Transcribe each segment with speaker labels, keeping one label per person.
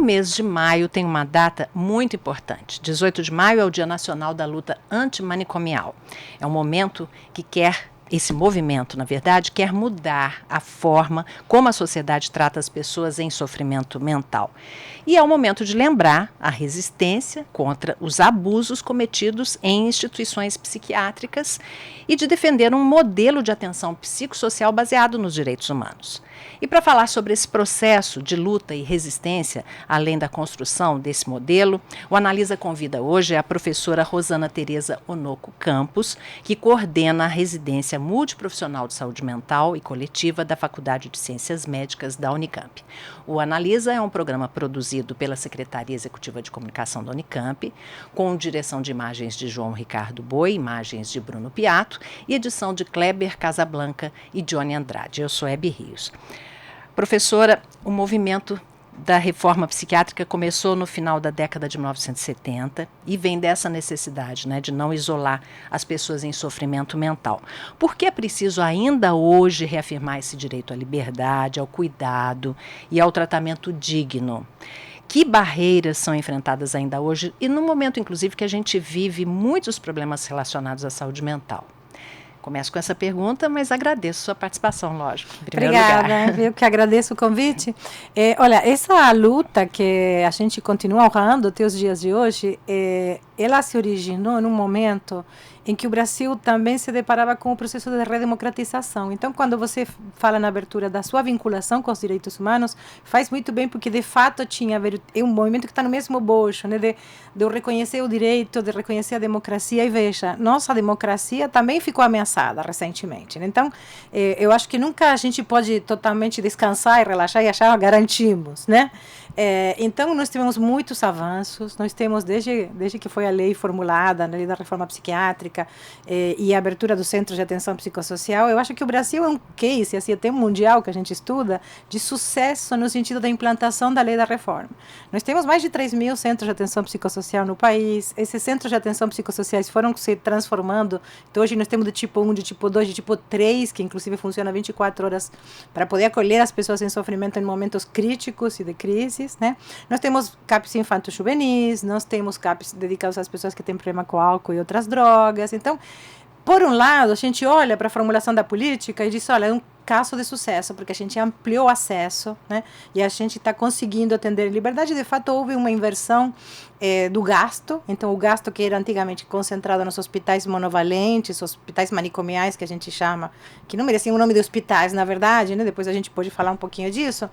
Speaker 1: mês de maio tem uma data muito importante. 18 de maio é o Dia Nacional da Luta Antimanicomial. É um momento que esse movimento, na verdade, quer mudar a forma como a sociedade trata as pessoas em sofrimento mental. E é o momento de lembrar a resistência contra os abusos cometidos em instituições psiquiátricas e de defender um modelo de atenção psicossocial baseado nos direitos humanos. E para falar sobre esse processo de luta e resistência, além da construção desse modelo, o Analisa convida hoje a professora Rosana Tereza Onoco Campos, que coordena a residência multiprofissional de saúde mental e coletiva da Faculdade de Ciências Médicas da Unicamp. O Analisa é um programa produzido pela Secretaria Executiva de Comunicação da Unicamp, com direção de imagens de João Ricardo Boi, imagens de Bruno Piato e edição de Kleber Casablanca e Johnny Andrade. Eu sou Hebe Rios. Professora, o movimento da reforma psiquiátrica começou no final da década de 1970 e vem dessa necessidade, de não isolar as pessoas em sofrimento mental. Por que é preciso ainda hoje reafirmar esse direito à liberdade, ao cuidado e ao tratamento digno? Que barreiras são enfrentadas ainda hoje e no momento, inclusive, que a gente vive muitos problemas relacionados à saúde mental? Começo com essa pergunta, mas agradeço sua participação, lógico, em primeiro lugar.
Speaker 2: Obrigada, eu que agradeço o convite. Olha, essa luta que a gente continua honrando até os dias de hoje, ela se originou num momento em que o Brasil também se deparava com o processo de redemocratização. Então, quando você fala na abertura da sua vinculação com os direitos humanos, faz muito bem, porque de fato é um movimento que está no mesmo bojo, de reconhecer o direito, de reconhecer a democracia. E veja, nossa democracia também ficou ameaçada recentemente. Então, eu acho que nunca a gente pode totalmente descansar e relaxar e achar que garantimos, então, nós tivemos muitos avanços, nós temos, desde que foi a lei formulada, a lei da reforma psiquiátrica e a abertura dos centros de atenção psicossocial, eu acho que o Brasil é um case, assim, até mundial que a gente estuda, de sucesso no sentido da implantação da lei da reforma. Nós temos mais de 3.000 centros de atenção psicossocial no país, esses centros de atenção psicossociais foram se transformando, então hoje nós temos de tipo 1, de tipo 2, de tipo 3, que inclusive funciona 24 horas para poder acolher as pessoas em sofrimento em momentos críticos e de crise. Nós temos CAPs infanto-juvenis, nós temos CAPs dedicados às pessoas que têm problema com álcool e outras drogas. Então, por um lado, a gente olha para a formulação da política e diz, olha, é um caso de sucesso, porque a gente ampliou o acesso, e a gente está conseguindo atender em liberdade. De fato, houve uma inversão do gasto. Então, o gasto que era antigamente concentrado nos hospitais monovalentes, hospitais manicomiais, que a gente chama, que não mereciam o nome de hospitais, na verdade, depois a gente pode falar um pouquinho disso,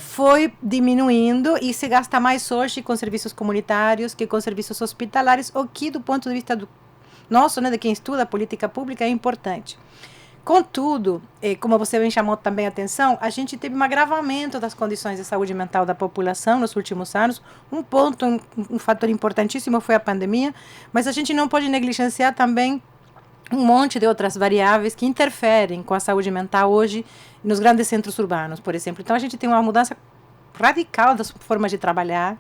Speaker 2: foi diminuindo e se gasta mais hoje com serviços comunitários que com serviços hospitalares, o que, do ponto de vista nosso, de quem estuda a política pública, é importante. Contudo, como você bem chamou também a atenção, a gente teve um agravamento das condições de saúde mental da população nos últimos anos. Um fator importantíssimo foi a pandemia, mas a gente não pode negligenciar também um monte de outras variáveis que interferem com a saúde mental hoje nos grandes centros urbanos, por exemplo. Então, a gente tem uma mudança radical das formas de trabalhar,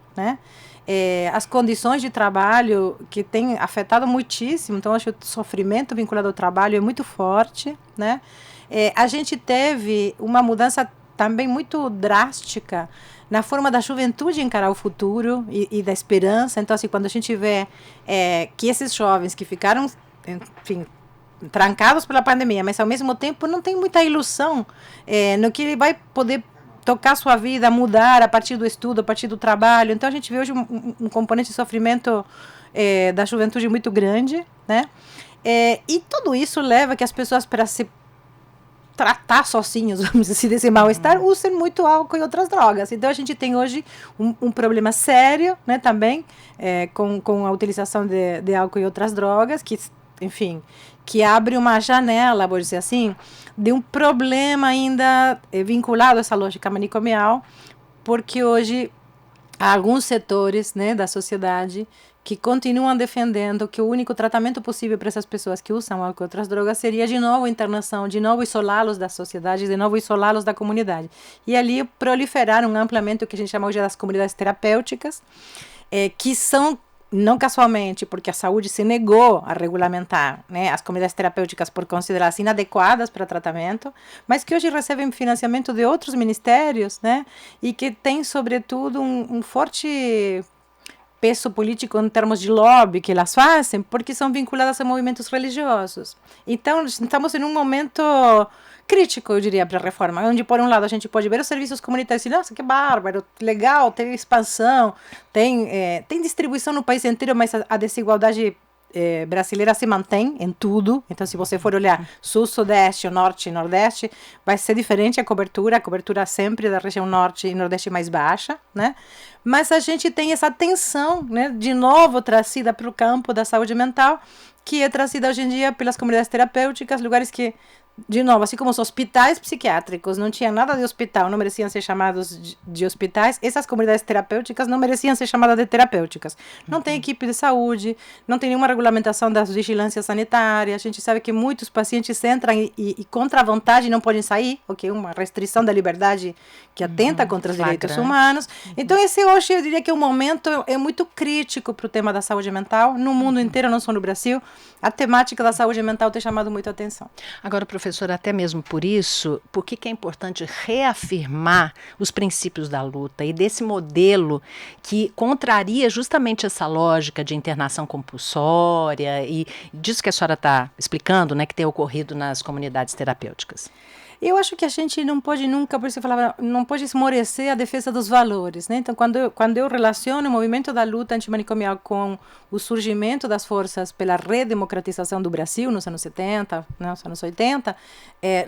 Speaker 2: as condições de trabalho que têm afetado muitíssimo. Então, acho que o sofrimento vinculado ao trabalho é muito forte, a gente teve uma mudança também muito drástica na forma da juventude encarar o futuro e da esperança. Então, assim, quando a gente vê que esses jovens que ficaram, enfim, trancados pela pandemia, mas ao mesmo tempo não tem muita ilusão no que ele vai poder tocar sua vida, mudar a partir do estudo, a partir do trabalho. Então, a gente vê hoje um componente de sofrimento da juventude muito grande, e tudo isso leva que as pessoas, para se tratar sozinhos, vamos dizer, desse mal-estar, usem muito álcool e outras drogas. Então, a gente tem hoje um problema sério, também, com a utilização de álcool e outras drogas, que, enfim, que abre uma janela, vou dizer assim, de um problema ainda vinculado a essa lógica manicomial, porque hoje há alguns setores da sociedade que continuam defendendo que o único tratamento possível para essas pessoas que usam álcool e outras drogas seria de novo internação, de novo isolá-los da sociedade, de novo isolá-los da comunidade. E ali proliferaram amplamente o que a gente chama hoje das comunidades terapêuticas, que são não casualmente, porque a saúde se negou a regulamentar, né, as comunidades terapêuticas por considerá-las inadequadas para tratamento, mas que hoje recebem financiamento de outros ministérios, né, e que tem, sobretudo, um forte peso político em termos de lobby que elas fazem, porque são vinculadas a movimentos religiosos. Então, estamos em um momento crítico, eu diria, para a reforma, onde, por um lado, a gente pode ver os serviços comunitários e, nossa, que bárbaro, legal, tem expansão, tem distribuição no país inteiro, mas a desigualdade brasileira se mantém em tudo. Então, se você for olhar sul, sudeste, norte e nordeste, vai ser diferente a cobertura sempre da região norte e nordeste mais baixa, né? Mas a gente tem essa tensão, né, de novo trazida para o campo da saúde mental, que é trazida hoje em dia pelas comunidades terapêuticas, lugares que, de novo, assim como os hospitais psiquiátricos não tinham nada de hospital, não mereciam ser chamados de hospitais, essas comunidades terapêuticas não mereciam ser chamadas de terapêuticas. Não tem equipe de saúde, não tem nenhuma regulamentação da vigilância sanitária, a gente sabe que muitos pacientes entram e contra a vontade não podem sair, o que é uma restrição da liberdade que atenta contra os direitos humanos. Então, esse hoje, eu diria que o momento é muito crítico para o tema da saúde mental, no mundo inteiro, não só no Brasil. A temática da saúde mental tem chamado muito a atenção.
Speaker 1: Agora, professora, até mesmo por isso, por que é importante reafirmar os princípios da luta e desse modelo que contraria justamente essa lógica de internação compulsória e disso que a senhora está explicando, né, que tem ocorrido nas comunidades terapêuticas?
Speaker 2: Eu acho que a gente não pode nunca, por isso eu falava, não pode esmorecer a defesa dos valores, né? Então, quando eu relaciono o movimento da luta antimanicomial com o surgimento das forças pela redemocratização do Brasil nos anos 70, nos anos 80,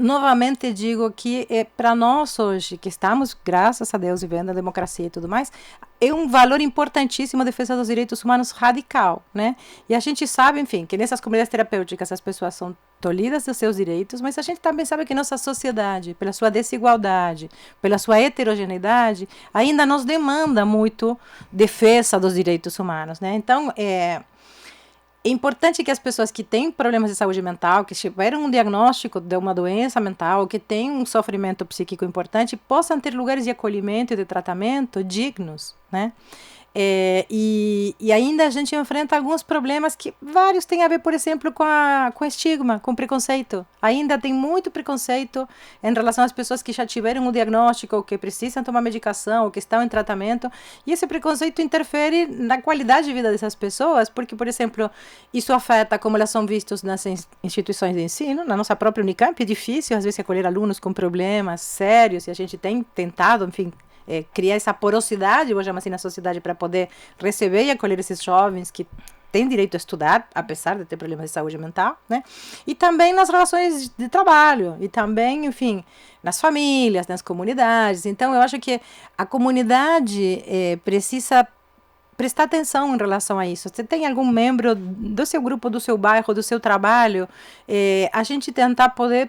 Speaker 2: novamente digo que para nós hoje, que estamos, graças a Deus, vivendo a democracia e tudo mais, é um valor importantíssimo a defesa dos direitos humanos radical, né? E a gente sabe, enfim, que nessas comunidades terapêuticas as pessoas são tolhidas dos seus direitos, mas a gente também sabe que nossa sociedade, pela sua desigualdade, pela sua heterogeneidade, ainda nos demanda muito defesa dos direitos humanos, né? Então, é importante que as pessoas que têm problemas de saúde mental, que tiveram um diagnóstico de uma doença mental, que têm um sofrimento psíquico importante, possam ter lugares de acolhimento e de tratamento dignos, né? E ainda a gente enfrenta alguns problemas que vários têm a ver, por exemplo, com estigma, com preconceito. Ainda tem muito preconceito em relação às pessoas que já tiveram um diagnóstico, ou que precisam tomar medicação, ou que estão em tratamento. E esse preconceito interfere na qualidade de vida dessas pessoas, porque, por exemplo, isso afeta como elas são vistas nas instituições de ensino. Na nossa própria Unicamp é difícil, às vezes, acolher alunos com problemas sérios, e a gente tem tentado, enfim, criar essa porosidade, vou chamar assim, na sociedade, para poder receber e acolher esses jovens que têm direito a estudar, apesar de ter problemas de saúde mental, né? E também nas relações de trabalho, e também, enfim, nas famílias, nas comunidades. Então, eu acho que a comunidade precisa prestar atenção em relação a isso. Você tem algum membro do seu grupo, do seu bairro, do seu trabalho, a gente tentar poder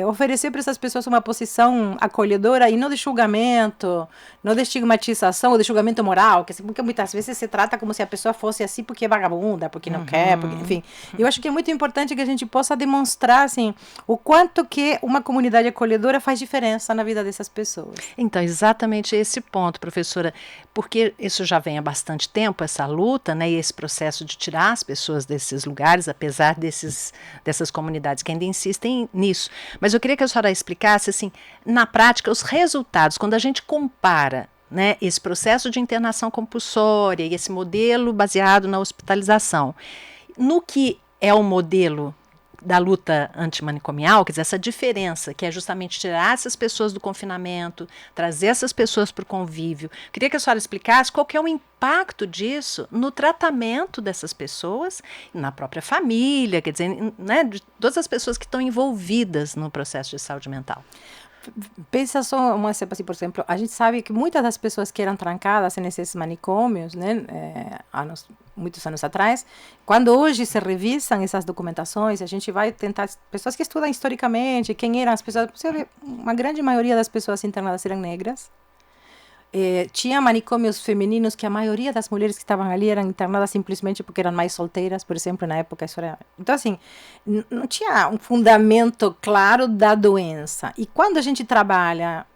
Speaker 2: oferecer para essas pessoas uma posição acolhedora e não de julgamento, não de estigmatização ou de julgamento moral, porque muitas vezes se trata como se a pessoa fosse assim porque é vagabunda, porque não quer, porque, enfim. Eu acho que é muito importante que a gente possa demonstrar assim, o quanto que uma comunidade acolhedora faz diferença na vida dessas pessoas.
Speaker 1: Então, exatamente esse ponto, professora, porque isso já vem há bastante tempo, essa luta, né, e esse processo de tirar as pessoas desses lugares, apesar dessas comunidades que ainda insistem nisso. Mas eu queria que a senhora explicasse, assim, na prática, os resultados, quando a gente compara, né, esse processo de internação compulsória e esse modelo baseado na hospitalização, no que é o modelo da luta antimanicomial, quer dizer, essa diferença, que é justamente tirar essas pessoas do confinamento, trazer essas pessoas para o convívio. Queria que a senhora explicasse qual que é o impacto disso no tratamento dessas pessoas, na própria família, quer dizer, né, de todas as pessoas que estão envolvidas no processo de saúde mental.
Speaker 2: Pensa só um exemplo assim, por exemplo, a gente sabe que muitas das pessoas que eram trancadas nesses manicômios, né, muitos anos atrás, quando hoje se revisam essas documentações, a gente vai tentar, pessoas que estudam historicamente, quem eram as pessoas, você vê, uma grande maioria das pessoas internadas eram negras. Tinha manicômios femininos que a maioria das mulheres que estavam ali eram internadas simplesmente porque eram mais solteiras, por exemplo, na época isso era... Então, assim, não tinha um fundamento claro da doença. E quando a gente trabalha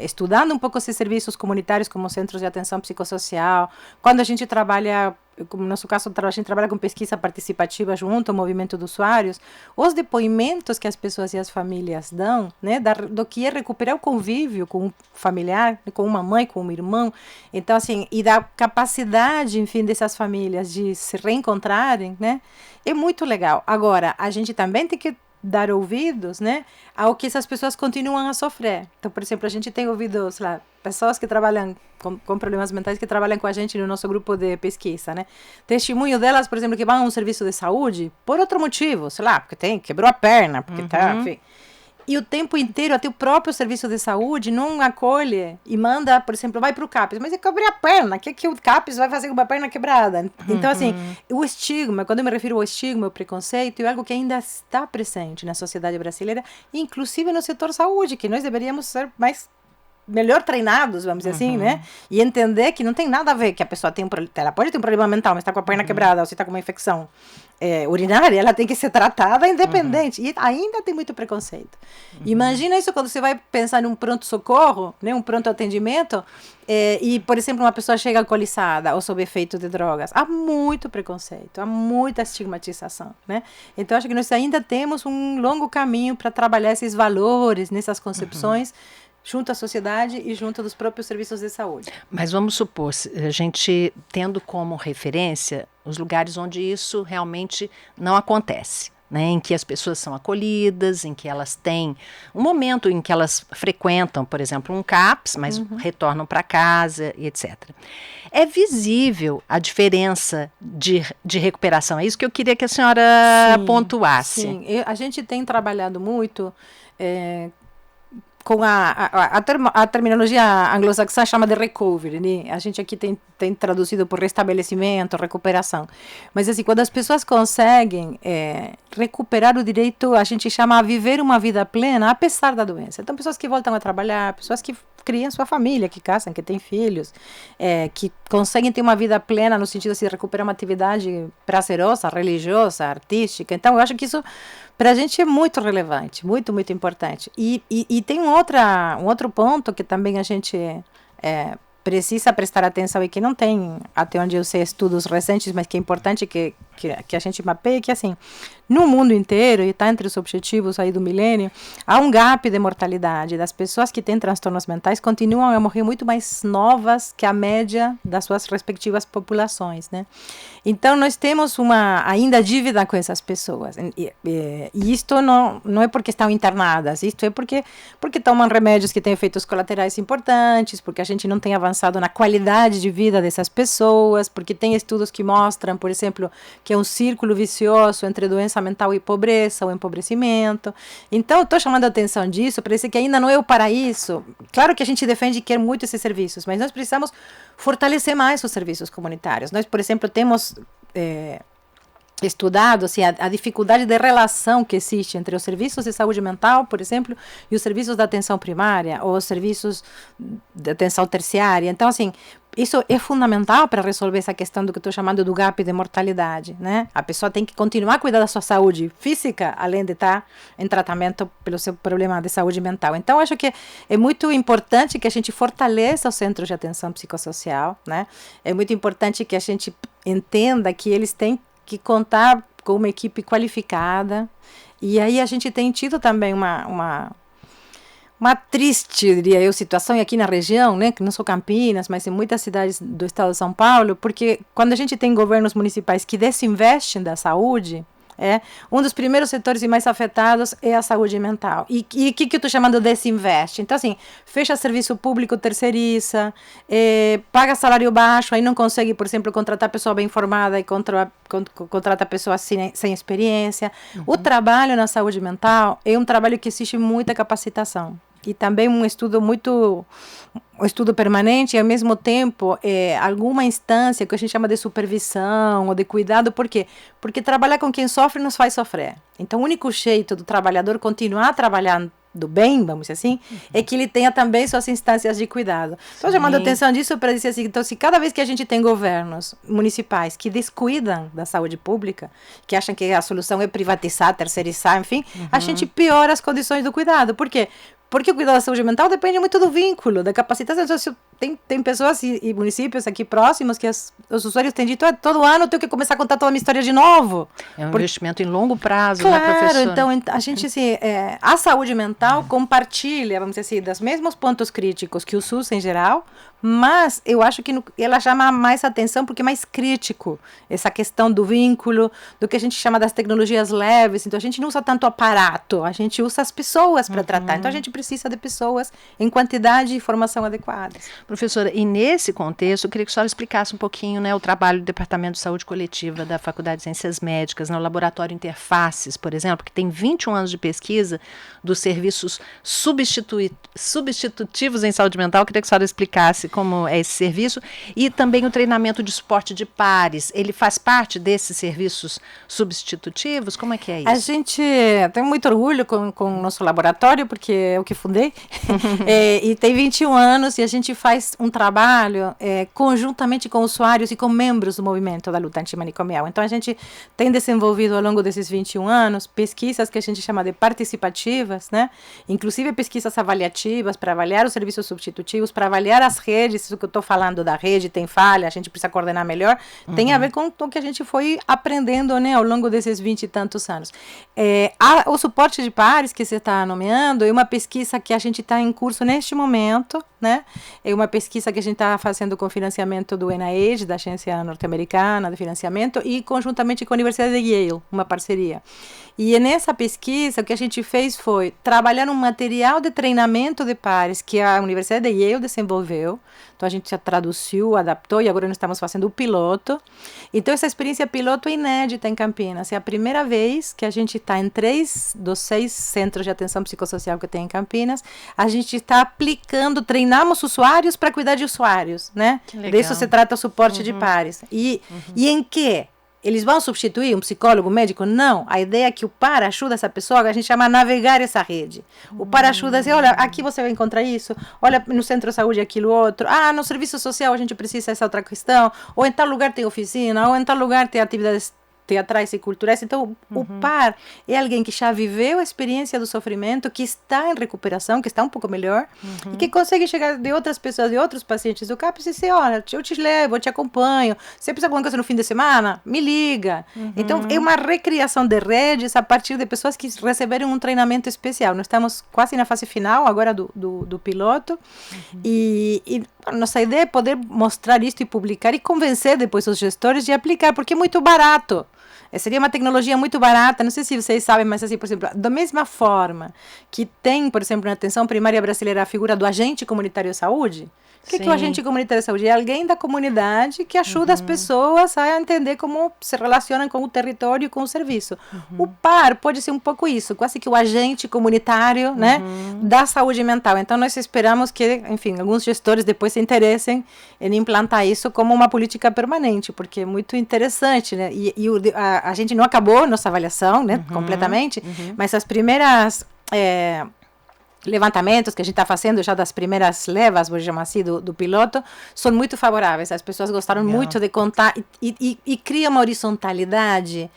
Speaker 2: estudando um pouco esses serviços comunitários como centros de atenção psicossocial, quando a gente trabalha como no nosso caso, a gente trabalha com pesquisa participativa junto ao movimento dos usuários, os depoimentos que as pessoas e as famílias dão, né, do que é recuperar o convívio com um familiar, com uma mãe, com um irmão, então, assim, e da capacidade, enfim, dessas famílias de se reencontrarem, né, é muito legal. Agora, a gente também tem que dar ouvidos, né, ao que essas pessoas continuam a sofrer. Então, por exemplo, a gente tem ouvido, sei lá, pessoas que trabalham com problemas mentais que trabalham com a gente no nosso grupo de pesquisa, né? Testemunho delas, por exemplo, que vão a um serviço de saúde por outro motivo, sei lá, porque quebrou a perna, porque enfim. E o tempo inteiro, até o próprio serviço de saúde não acolhe e manda, por exemplo, vai para o CAPES. Mas eu quebrei a perna, o que o CAPES vai fazer com a perna quebrada? Então, assim, o estigma, quando eu me refiro ao estigma, ao preconceito, é algo que ainda está presente na sociedade brasileira, inclusive no setor saúde, que nós deveríamos ser melhor treinados, vamos dizer assim, né? E entender que não tem nada a ver que a pessoa ela pode ter um problema mental, mas está com a perna quebrada, ou se está com uma infecção urinária, ela tem que ser tratada independente. E ainda tem muito preconceito. Imagina isso quando você vai pensar num pronto-socorro, né? Um pronto-atendimento, e, por exemplo, uma pessoa chega alcoolizada ou sob efeito de drogas. Há muito preconceito, há muita estigmatização, né? Então, acho que nós ainda temos um longo caminho para trabalhar esses valores, nessas concepções, junto à sociedade e junto dos próprios serviços de saúde.
Speaker 1: Mas vamos supor, a gente tendo como referência os lugares onde isso realmente não acontece, né, em que as pessoas são acolhidas, em que elas têm um momento em que elas frequentam, por exemplo, um CAPS, mas retornam para casa e etc. É visível a diferença de recuperação. É isso que eu queria que a senhora pontuasse.
Speaker 2: Sim, a gente tem trabalhado muito com a terminologia anglo-saxã chama de recovery, né? A gente aqui tem traduzido por restabelecimento, recuperação. Mas assim, quando as pessoas conseguem recuperar o direito, a gente chama a viver uma vida plena, apesar da doença. Então, pessoas que voltam a trabalhar, pessoas que criam sua família, que casam, que têm filhos, que conseguem ter uma vida plena no sentido de recuperar uma atividade prazerosa, religiosa, artística. Então, eu acho que isso para a gente é muito relevante, muito, muito importante. E tem um outro ponto que também a gente precisa prestar atenção e que não tem, até onde eu sei, estudos recentes, mas que é importante que a gente mapeie, que assim, no mundo inteiro, e está entre os objetivos aí do milênio, há um gap de mortalidade. Das pessoas que têm transtornos mentais continuam a morrer muito mais novas que a média das suas respectivas populações, né? Então, nós temos ainda dívida com essas pessoas. E isto não é porque estão internadas, isto é porque tomam remédios que têm efeitos colaterais importantes, porque a gente não tem avançado na qualidade de vida dessas pessoas, porque tem estudos que mostram, por exemplo, que é um círculo vicioso entre doença mental e pobreza, ou empobrecimento. Então, eu estou chamando a atenção disso, para dizer que ainda não é o paraíso. Claro que a gente defende e quer muito esses serviços, mas nós precisamos fortalecer mais os serviços comunitários. Nós, por exemplo, temos estudado assim, a dificuldade de relação que existe entre os serviços de saúde mental, por exemplo, e os serviços da atenção primária, ou os serviços de atenção terciária. Então, assim, isso é fundamental para resolver essa questão do que estou chamando do gap de mortalidade, né? A pessoa tem que continuar a cuidar da sua saúde física, além de estar em tratamento pelo seu problema de saúde mental. Então, acho que é muito importante que a gente fortaleça os centros de atenção psicossocial, né? É muito importante que a gente entenda que eles têm que contar com uma equipe qualificada. E aí a gente tem tido também uma triste, diria eu, situação aqui na região, né, que não só Campinas, mas em muitas cidades do estado de São Paulo, porque quando a gente tem governos municipais que desinvestem da saúde, um dos primeiros setores e mais afetados é a saúde mental. E o que eu estou chamando de desinveste? Então, assim, fecha serviço público, terceiriza, paga salário baixo, aí não consegue, por exemplo, contratar pessoa bem formada e contrata pessoas sem experiência. O trabalho na saúde mental é um trabalho que exige muita capacitação. E também um estudo permanente e, ao mesmo tempo, alguma instância que a gente chama de supervisão ou de cuidado. Por quê? Porque trabalhar com quem sofre nos faz sofrer. Então, o único jeito do trabalhador continuar trabalhando bem, vamos dizer assim, é que ele tenha também suas instâncias de cuidado. Estou chamando a atenção disso para dizer assim, então, se cada vez que a gente tem governos municipais que descuidam da saúde pública, que acham que a solução é privatizar, terceirizar, enfim, a gente piora as condições do cuidado. Por quê? Porque o cuidado da saúde mental depende muito do vínculo, da capacitação. Então, tem pessoas e municípios aqui próximos que os usuários têm dito, todo ano eu tenho que começar a contar toda a minha história de novo.
Speaker 1: É um investimento em longo prazo,
Speaker 2: claro,
Speaker 1: né, professora?
Speaker 2: Então a gente, assim, a saúde mental compartilha, vamos dizer assim, dos mesmos pontos críticos que o SUS em geral, mas eu acho que ela chama mais atenção porque é mais crítico essa questão do vínculo, do que a gente chama das tecnologias leves. Então a gente não usa tanto aparato, a gente usa as pessoas para tratar. Então a gente precisa de pessoas em quantidade e formação adequadas.
Speaker 1: Professora, e nesse contexto, eu queria que a senhora explicasse um pouquinho, né, o trabalho do Departamento de Saúde Coletiva da Faculdade de Ciências Médicas, no Laboratório Interfaces, por exemplo, que tem 21 anos de pesquisa dos serviços substitutivos em saúde mental. Eu queria que a senhora explicasse como é esse serviço e também o treinamento de suporte de pares. Ele faz parte desses serviços substitutivos? Como é que é isso?
Speaker 2: A gente tem muito orgulho com o nosso laboratório, porque é o que fundei, e tem 21 anos e a gente faz um trabalho conjuntamente com usuários e com membros do movimento da luta antimanicomial. Então a gente tem desenvolvido ao longo desses 21 anos pesquisas que a gente chama de participativas, né? Inclusive pesquisas avaliativas para avaliar os serviços substitutivos, para avaliar as redes. Isso que eu estou falando da rede tem falha, a gente precisa coordenar melhor, tem a ver com o que a gente foi aprendendo, né, ao longo desses 20 e tantos anos. O suporte de pares que você está nomeando é uma pesquisa que a gente está em curso neste momento, né? É uma pesquisa que a gente está fazendo com financiamento do NIH, da Agência Norte-Americana de Financiamento, e conjuntamente com a Universidade de Yale, uma parceria. E nessa pesquisa, o que a gente fez foi trabalhar um material de treinamento de pares que a Universidade de Yale desenvolveu. Então, a gente já traduziu, adaptou, e agora nós estamos fazendo o piloto. Então, essa experiência piloto é inédita em Campinas. É a primeira vez que a gente está em 3 dos 6 centros de atenção psicossocial que tem em Campinas. A gente está aplicando, treinamos usuários para cuidar de usuários, né? Disso se trata o suporte de pares. E em que? Eles vão substituir um psicólogo, um médico? Não. A ideia é que o par ajuda essa pessoa, que a gente chama a navegar essa rede. O par ajuda a dizer, olha, aqui você vai encontrar isso, olha, no centro de saúde aquilo outro, no serviço social a gente precisa dessa outra questão, ou em tal lugar tem oficina, ou em tal lugar tem atividades teatrais e culturais. Então, o par é alguém que já viveu a experiência do sofrimento, que está em recuperação, que está um pouco melhor, e que consegue chegar de outras pessoas, de outros pacientes do CAPS e dizer, olha, eu te levo, eu te acompanho, você precisa de alguma coisa no fim de semana? Me liga. Então, é uma recriação de redes a partir de pessoas que receberam um treinamento especial. Nós estamos quase na fase final agora do piloto, e a nossa ideia é poder mostrar isso e publicar e convencer depois os gestores de aplicar, porque é muito barato. Seria uma tecnologia muito barata, não sei se vocês sabem, mas assim, por exemplo, da mesma forma que tem, por exemplo, na atenção primária brasileira a figura do agente comunitário de saúde. O que é o agente comunitário de saúde? É alguém da comunidade que ajuda as pessoas a entender como se relacionam com o território e com o serviço. O par pode ser um pouco isso, quase que o agente comunitário, né, da saúde mental. Então, nós esperamos que, enfim, alguns gestores depois se interessem em implantar isso como uma política permanente, porque é muito interessante, né? E a gente não acabou nossa avaliação, né, completamente, mas as primeiras levantamentos que a gente está fazendo já das primeiras levas, vou chamar assim, do piloto, são muito favoráveis. As pessoas gostaram muito de contar e cria uma horizontalidade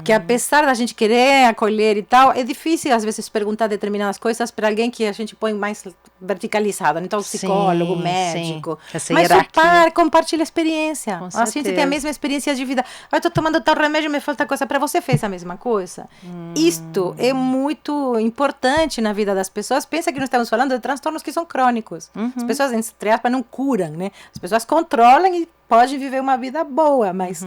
Speaker 2: que, apesar da gente querer acolher e tal, é difícil às vezes perguntar determinadas coisas para alguém que a gente põe mais verticalizado, então psicólogo, médico, mas o par compartilha a experiência. A gente tem a mesma experiência de vida. Eu estou tomando tal remédio, me falta coisa. Para você fez a mesma coisa. Isto é muito importante na vida das pessoas. Pensa que nós estamos falando de transtornos que são crônicos. As pessoas, entre aspas, não curam, né? As pessoas controlam e podem viver uma vida boa, mas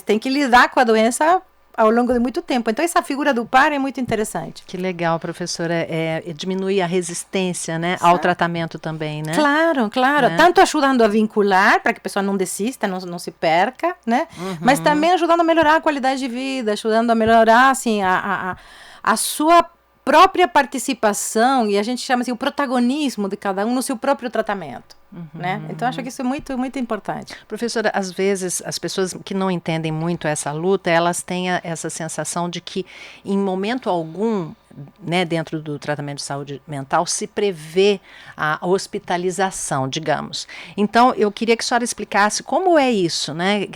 Speaker 2: tem que lidar com a doença ao longo de muito tempo. Então, essa figura do par é muito interessante.
Speaker 1: Que legal, professora. Diminui a resistência, né, ao tratamento também, né?
Speaker 2: Claro, claro. Né? Tanto ajudando a vincular, para que a pessoa não desista, não se perca, né? Mas também ajudando a melhorar a qualidade de vida, ajudando a melhorar, assim, a sua própria participação, e a gente chama assim, o protagonismo de cada um no seu próprio tratamento. Né? Então, acho que isso é muito, muito importante.
Speaker 1: Professora, às vezes, as pessoas que não entendem muito essa luta, elas têm essa sensação de que, em momento algum, né, dentro do tratamento de saúde mental, se prevê a hospitalização, digamos. Então, eu queria que a senhora explicasse como é isso, né?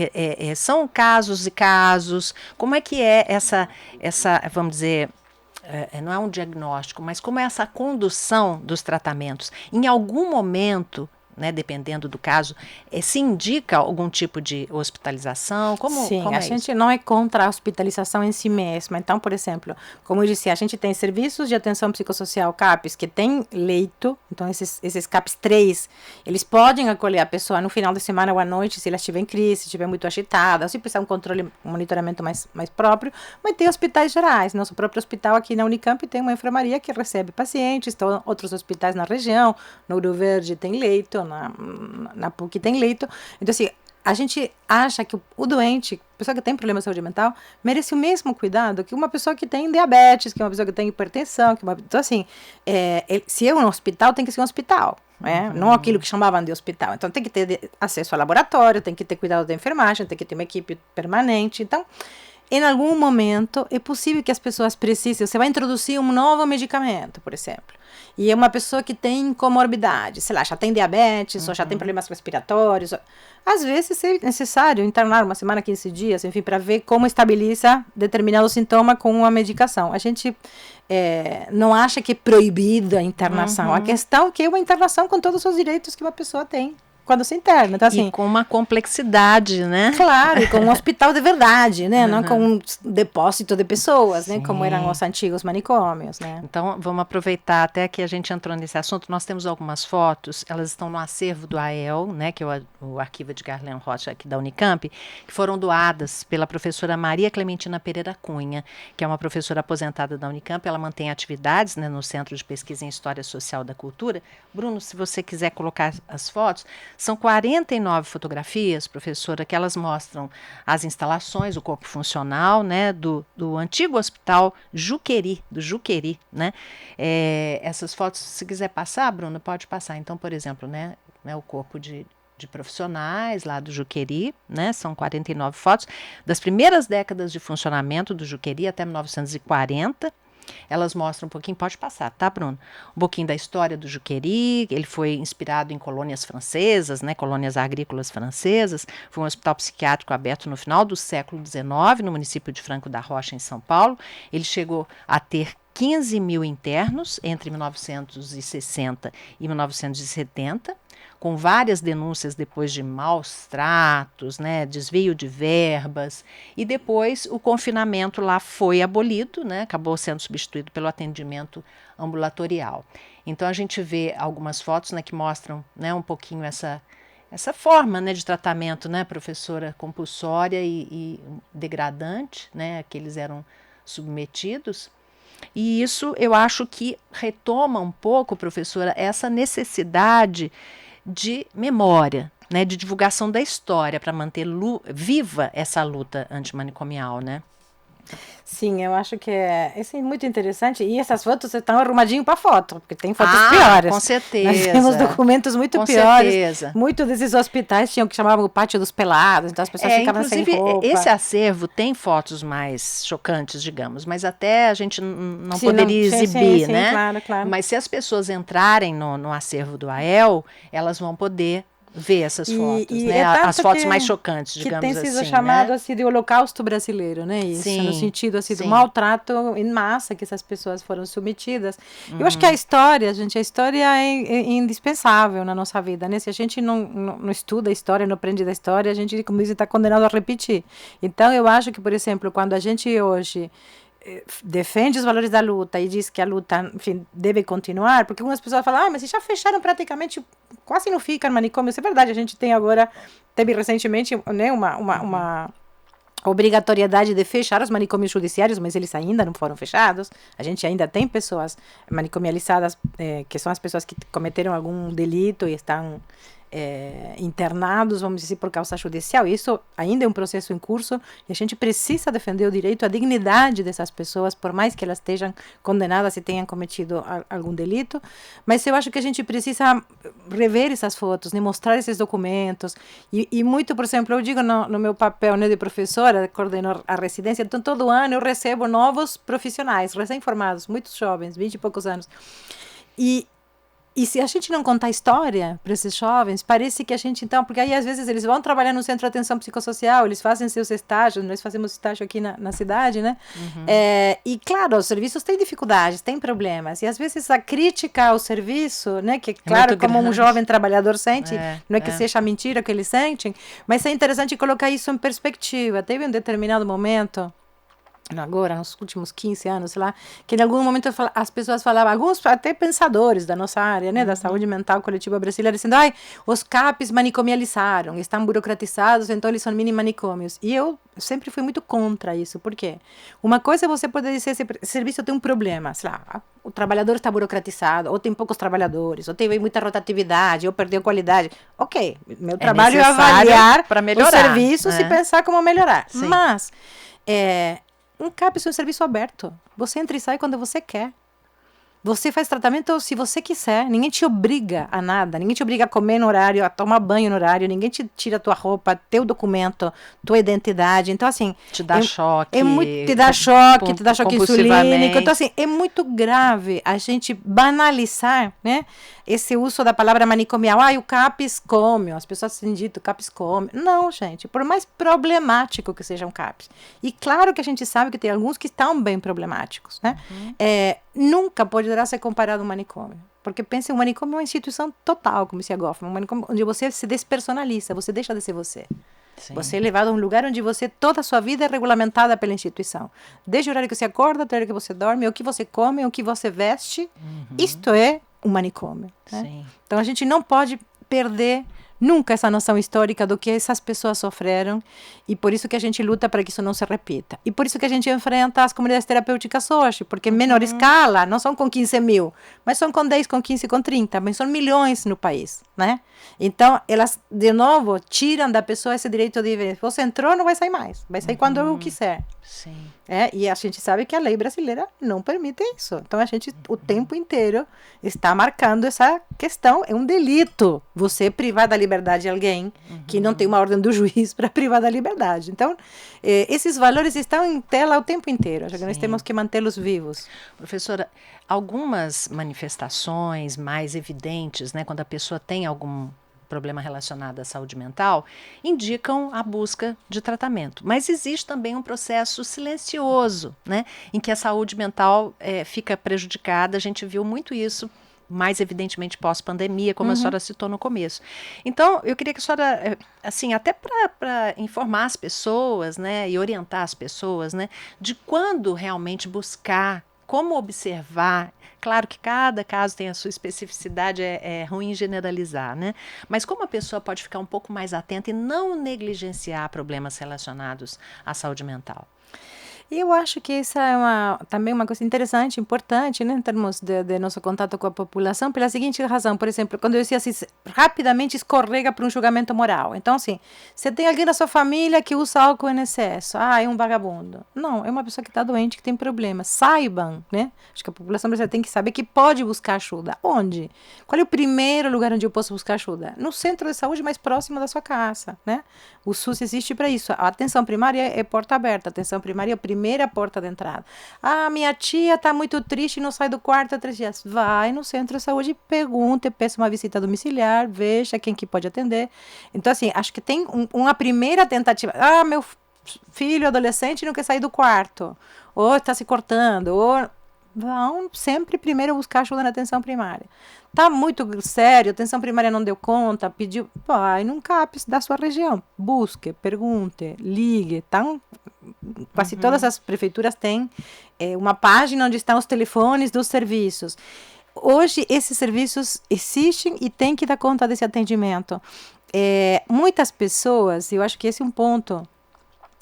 Speaker 1: São casos e casos, como é que é essa vamos dizer, não é um diagnóstico, mas como é essa condução dos tratamentos? Em algum momento, né, dependendo do caso, se indica algum tipo de hospitalização?
Speaker 2: Sim,
Speaker 1: como
Speaker 2: a
Speaker 1: é
Speaker 2: gente
Speaker 1: isso?
Speaker 2: não é contra a hospitalização em si mesma. Então, por exemplo, como eu disse, a gente tem serviços de atenção psicossocial CAPs que tem leito. Então, esses CAPs 3, eles podem acolher a pessoa no final de semana ou à noite, se ela estiver em crise, se estiver muito agitada, ou se precisar um controle, um monitoramento mais próprio. Mas tem hospitais gerais. Nosso próprio hospital aqui na Unicamp tem uma enfermaria que recebe pacientes, então outros hospitais na região, no Ouro Verde tem leito, na PUC tem leito. Então, assim, a gente acha que o doente, a pessoa que tem problema de saúde mental, merece o mesmo cuidado que uma pessoa que tem diabetes, que uma pessoa que tem hipertensão. Então, assim, se é um hospital, tem que ser um hospital. Né? Não aquilo que chamavam de hospital. Então, tem que ter acesso ao laboratório, tem que ter cuidado da enfermagem, tem que ter uma equipe permanente. Então, em algum momento, é possível que as pessoas precisem. Você vai introduzir um novo medicamento, por exemplo. E é uma pessoa que tem comorbidade, sei lá, já tem diabetes, ou já tem problemas respiratórios. Às vezes é necessário internar uma semana, 15 dias, enfim, para ver como estabiliza determinado sintoma com uma medicação. A gente não acha que é proibida a internação. A questão é que é uma internação com todos os direitos que uma pessoa tem quando se interna. Então, assim,
Speaker 1: E com uma complexidade, né?
Speaker 2: claro, e com um hospital de verdade, né? Não com um depósito de pessoas, né? Como eram os antigos manicômios, né?
Speaker 1: Então, vamos aproveitar até que a gente entrou nesse assunto. Nós temos algumas fotos, elas estão no acervo do AEL, né, que é o Arquivo Edgar Leon Rocha aqui da Unicamp, que foram doadas pela professora Maria Clementina Pereira Cunha, que é uma professora aposentada da Unicamp. Ela mantém atividades, né, no Centro de Pesquisa em História Social da Cultura. Bruno, se você quiser colocar as fotos, são 49 fotografias, professora, que elas mostram as instalações, o corpo funcional, né, do antigo hospital Juqueri, do Juqueri, né? Essas fotos, se quiser passar, Bruna, pode passar. Então, por exemplo, né, o corpo de profissionais lá do Juqueri, né? São 49 fotos das primeiras décadas de funcionamento do Juqueri até 1940. Elas mostram um pouquinho, pode passar, tá, Bruno? Um pouquinho da história do Juqueri. Ele foi inspirado em colônias francesas, né, colônias agrícolas francesas. Foi um hospital psiquiátrico aberto no final do século XIX, no município de Franco da Rocha, em São Paulo. Ele chegou a ter 15 mil internos entre 1960 e 1970, com várias denúncias depois de maus tratos, né, desvio de verbas, e depois o confinamento lá foi abolido, né, acabou sendo substituído pelo atendimento ambulatorial. Então a gente vê algumas fotos, né, que mostram, né, um pouquinho essa forma, né, de tratamento, né, professora, compulsória e degradante, né, que eles eram submetidos. E isso eu acho que retoma um pouco, professora, essa necessidade de memória, né, de divulgação da história para manter viva essa luta antimanicomial, né?
Speaker 2: Sim, eu acho que isso é muito interessante. E essas fotos estão arrumadinho para foto, porque tem fotos
Speaker 1: Ah,
Speaker 2: piores.
Speaker 1: com certeza.
Speaker 2: Nós temos documentos muito
Speaker 1: com
Speaker 2: piores.
Speaker 1: Certeza.
Speaker 2: Muitos desses hospitais tinham o que chamavam o pátio dos pelados, então as pessoas ficavam sem roupa.
Speaker 1: Esse acervo tem fotos mais chocantes, digamos, mas até a gente não
Speaker 2: Sim,
Speaker 1: poderia exibir,
Speaker 2: sim,
Speaker 1: né?
Speaker 2: Claro, claro.
Speaker 1: Mas se as pessoas entrarem no acervo do AEL, elas vão poder ver essas fotos, né? As fotos mais chocantes, digamos assim.
Speaker 2: Que tem sido chamado assim de holocausto brasileiro, né? Isso,
Speaker 1: sim,
Speaker 2: no sentido assim, do
Speaker 1: sim.
Speaker 2: maltrato em massa que essas pessoas foram submetidas. Eu acho que a história é indispensável na nossa vida, né? Se a gente não estuda a história, não aprende da história, a gente, como dizem, está condenado a repetir. Então, eu acho que, por exemplo, quando a gente hoje defende os valores da luta e diz que a luta, enfim, deve continuar, porque algumas pessoas falam, mas já fecharam praticamente, quase não fica no manicômio. Isso é verdade, a gente tem agora, teve recentemente, né, uma obrigatoriedade de fechar os manicômios judiciários, mas eles ainda não foram fechados. A gente ainda tem pessoas manicomializadas, que são as pessoas que cometeram algum delito e estão internados, vamos dizer, por causa judicial. Isso ainda é um processo em curso e a gente precisa defender o direito à dignidade dessas pessoas, por mais que elas estejam condenadas e tenham cometido algum delito. Mas eu acho que a gente precisa rever essas fotos, né, mostrar esses documentos e muito, por exemplo, eu digo no meu papel, né, de professora, coordeno a residência, então todo ano eu recebo novos profissionais, recém-formados, muitos jovens, 20 e poucos anos. E E se a gente não contar história para esses jovens, parece que a gente então, porque aí às vezes eles vão trabalhar no centro de atenção psicossocial, eles fazem seus estágios, nós fazemos estágio aqui na cidade, né? E claro, os serviços têm dificuldades, têm problemas, e às vezes a crítica ao serviço, né, que claro, como um jovem trabalhador sente, não é que seja mentira que eles sentem, mas é interessante colocar isso em perspectiva. Teve um determinado momento, agora, nos últimos 15 anos, sei lá, que em algum momento as pessoas falavam, alguns até pensadores da nossa área, né, da saúde mental coletiva brasileira, dizendo, os CAPs manicomializaram, estão burocratizados, então eles são mini manicômios. E eu sempre fui muito contra isso. Por quê? Uma coisa é você poder dizer, esse serviço tem um problema, sei lá, o trabalhador está burocratizado, ou tem poucos trabalhadores, ou tem muita rotatividade, ou perdeu qualidade. Ok, meu trabalho é avaliar os serviços e pensar como melhorar. Sim. Mas, um CAPS é um serviço aberto. Você entra e sai quando você quer. Você faz tratamento se você quiser. Ninguém te obriga a nada. Ninguém te obriga a comer no horário, a tomar banho no horário. Ninguém te tira tua roupa, teu documento, tua identidade. Então, assim...
Speaker 1: Te dá choque.
Speaker 2: Te dá choque insulínico. Então, assim, é muito grave a gente banalizar, né, esse uso da palavra manicomial. O CAPS come. As pessoas têm dito, o CAPS come. Não, gente. Por mais problemático que seja um CAPS. E claro que a gente sabe que tem alguns que estão bem problemáticos, né? Nunca poderá ser comparado a um manicômio. Porque pense, um manicômio é uma instituição total, como dizia Goffman, um manicômio onde você se despersonaliza, você deixa de ser você. Sim. Você é levado a um lugar onde toda a sua vida é regulamentada pela instituição. Desde o horário que você acorda, até o horário que você dorme, o que você come, o que você veste. Isto é um manicômio. Né? Então a gente não pode perder nunca essa noção histórica do que essas pessoas sofreram, e por isso que a gente luta para que isso não se repita. E por isso que a gente enfrenta as comunidades terapêuticas hoje, porque em menor escala, não são com 15 mil, mas são com 10, com 15, com 30, mas são milhões no país, né? Então, elas, de novo, tiram da pessoa esse direito de ver. Você entrou, não vai sair mais, vai sair quando eu quiser.
Speaker 1: Sim.
Speaker 2: E a gente sabe que a lei brasileira não permite isso. Então, a gente, o tempo inteiro, está marcando essa questão. É um delito você privar da liberdade de alguém que não tem uma ordem do juiz para privar da liberdade. Então, esses valores estão em tela o tempo inteiro. Acho que nós temos que mantê-los vivos.
Speaker 1: Professora, algumas manifestações mais evidentes, né, quando a pessoa tem algum problema relacionado à saúde mental, indicam a busca de tratamento. Mas existe também um processo silencioso, né, em que a saúde mental fica prejudicada. A gente viu muito isso, mais evidentemente pós-pandemia, como a senhora citou no começo. Então, eu queria que a senhora, assim, até para informar as pessoas, né, e orientar as pessoas, né, de quando realmente buscar, como observar. Claro que cada caso tem a sua especificidade, é ruim generalizar, né? Mas como a pessoa pode ficar um pouco mais atenta e não negligenciar problemas relacionados à saúde mental?
Speaker 2: E eu acho que essa é também uma coisa interessante, importante, né, em termos de nosso contato com a população, pela seguinte razão. Por exemplo, quando eu dizia assim, rapidamente escorrega para um julgamento moral. Então, assim, você tem alguém na sua família que usa álcool em excesso. É um vagabundo. Não, é uma pessoa que está doente, que tem problemas. Saibam, né? Acho que a população brasileira tem que saber que pode buscar ajuda. Onde? Qual é o primeiro lugar onde eu posso buscar ajuda? No centro de saúde mais próximo da sua casa, né? O SUS existe para isso. A atenção primária é porta aberta. A atenção primária é a primeira porta de entrada. Minha tia está muito triste e não sai do quarto há 3 dias. Vai no centro de saúde, pergunte, peça uma visita domiciliar, veja quem que pode atender. Então, assim, acho que tem uma primeira tentativa. Meu filho adolescente não quer sair do quarto. Ou está se cortando. Ou vão sempre primeiro buscar ajuda na atenção primária. Tá muito sério, a atenção primária não deu conta, pediu, vai num CAPS da sua região, busque, pergunte, ligue, quase todas as prefeituras têm uma página onde estão os telefones dos serviços. Hoje, esses serviços existem e tem que dar conta desse atendimento. Muitas pessoas, eu acho que esse é um ponto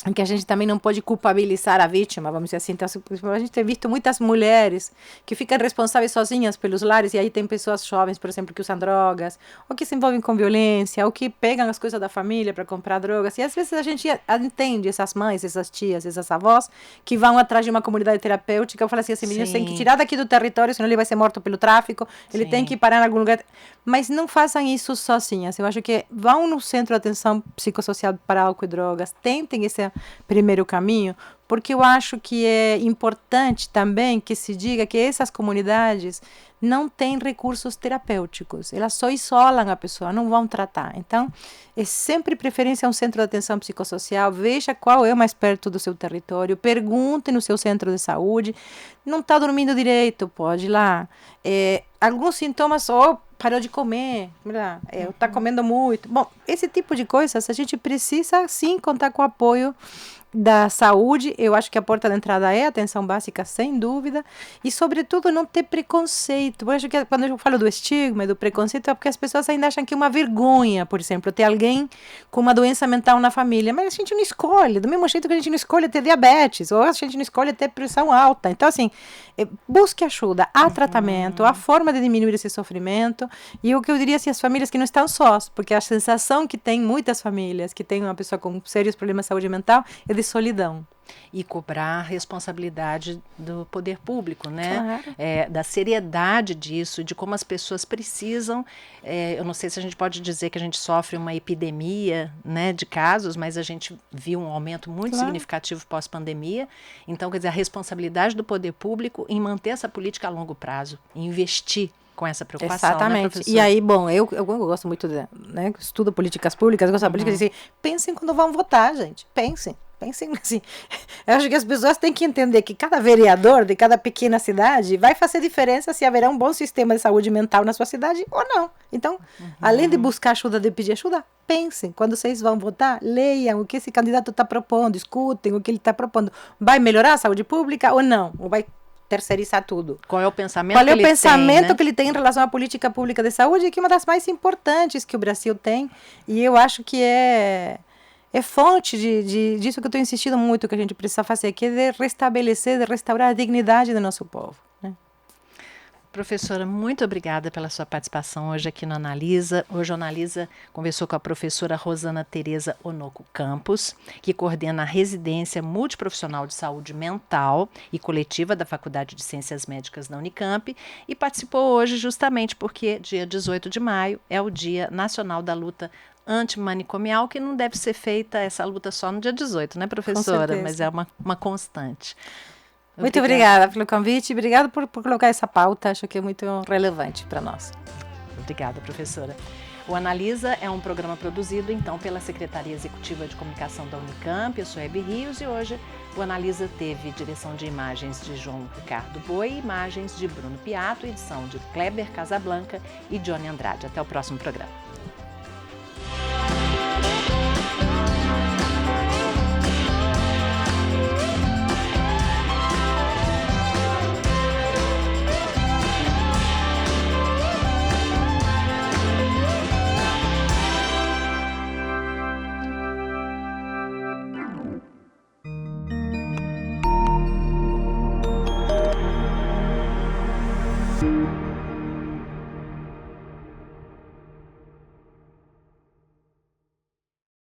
Speaker 2: em que a gente também não pode culpabilizar a vítima, vamos dizer assim. Então, a gente tem visto muitas mulheres que ficam responsáveis sozinhas pelos lares, e aí tem pessoas jovens, por exemplo, que usam drogas, ou que se envolvem com violência, ou que pegam as coisas da família para comprar drogas, e às vezes a gente entende essas mães, essas tias, essas avós, que vão atrás de uma comunidade terapêutica e falam assim, esse menino tem que tirar daqui do território, senão ele vai ser morto pelo tráfico, ele tem que parar em algum lugar. Mas não façam isso sozinhas. Eu acho que vão no centro de atenção psicossocial para álcool e drogas, tentem esse primeiro caminho, porque eu acho que é importante também que se diga que essas comunidades não têm recursos terapêuticos, elas só isolam a pessoa, não vão tratar. Então, é sempre preferência a um centro de atenção psicossocial, veja qual é o mais perto do seu território, pergunte no seu centro de saúde, não está dormindo direito, pode ir lá. Alguns sintomas, parou de comer, está comendo muito. Bom, esse tipo de coisas a gente precisa sim contar com o apoio da saúde. Eu acho que a porta de entrada é a atenção básica, sem dúvida, e sobretudo não ter preconceito. Eu acho que quando eu falo do estigma e do preconceito é porque as pessoas ainda acham que é uma vergonha, por exemplo, ter alguém com uma doença mental na família, mas a gente não escolhe, do mesmo jeito que a gente não escolhe ter diabetes, ou a gente não escolhe ter pressão alta. Então, assim, busque ajuda, há tratamento, há forma de diminuir esse sofrimento, e o que eu diria, assim, as famílias que não estão sós, porque a sensação que tem muitas famílias que têm uma pessoa com sérios problemas de saúde mental é de solidão.
Speaker 1: E cobrar a responsabilidade do poder público, né?
Speaker 2: Claro.
Speaker 1: Da seriedade disso, de como as pessoas precisam. Eu não sei se a gente pode dizer que a gente sofre uma epidemia, né, de casos, mas a gente viu um aumento muito significativo pós-pandemia. Então, quer dizer, a responsabilidade do poder público em manter essa política a longo prazo, em investir com essa preocupação.
Speaker 2: Exatamente.
Speaker 1: Né,
Speaker 2: e aí, bom, eu gosto muito de, né, estudo políticas públicas, gosto da política de dizer, pensem quando vão votar, gente. Pensem assim. Eu acho que as pessoas têm que entender que cada vereador de cada pequena cidade vai fazer diferença se haverá um bom sistema de saúde mental na sua cidade ou não. Então, além de buscar ajuda, de pedir ajuda, pensem. Quando vocês vão votar, leiam o que esse candidato está propondo, escutem o que ele está propondo. Vai melhorar a saúde pública ou não? Ou vai terceirizar tudo?
Speaker 1: Qual é o pensamento
Speaker 2: que ele tem em relação à política pública de saúde, que é uma das mais importantes que o Brasil tem, e eu acho que é fonte disso que eu estou insistindo muito, que a gente precisa fazer, que é de restabelecer, de restaurar a dignidade do nosso povo. Né?
Speaker 1: Professora, muito obrigada pela sua participação hoje aqui no Analisa. Hoje o Analisa conversou com a professora Rosana Tereza Onoco Campos, que coordena a residência multiprofissional de saúde mental e coletiva da Faculdade de Ciências Médicas da Unicamp, e participou hoje justamente porque dia 18 de maio é o Dia Nacional da Luta Antimanicomial, que não deve ser feita essa luta só no dia 18, né, professora? Mas é uma constante.
Speaker 2: Muito obrigada pelo convite, obrigada por colocar essa pauta, acho que é muito relevante para nós.
Speaker 1: Obrigada, professora. O Analisa é um programa produzido, então, pela Secretaria Executiva de Comunicação da Unicamp, eu sou Hebe Rios, e hoje o Analisa teve direção de imagens de João Ricardo Boi, imagens de Bruno Piato, edição de Kleber Casablanca e Johnny Andrade. Até o próximo programa.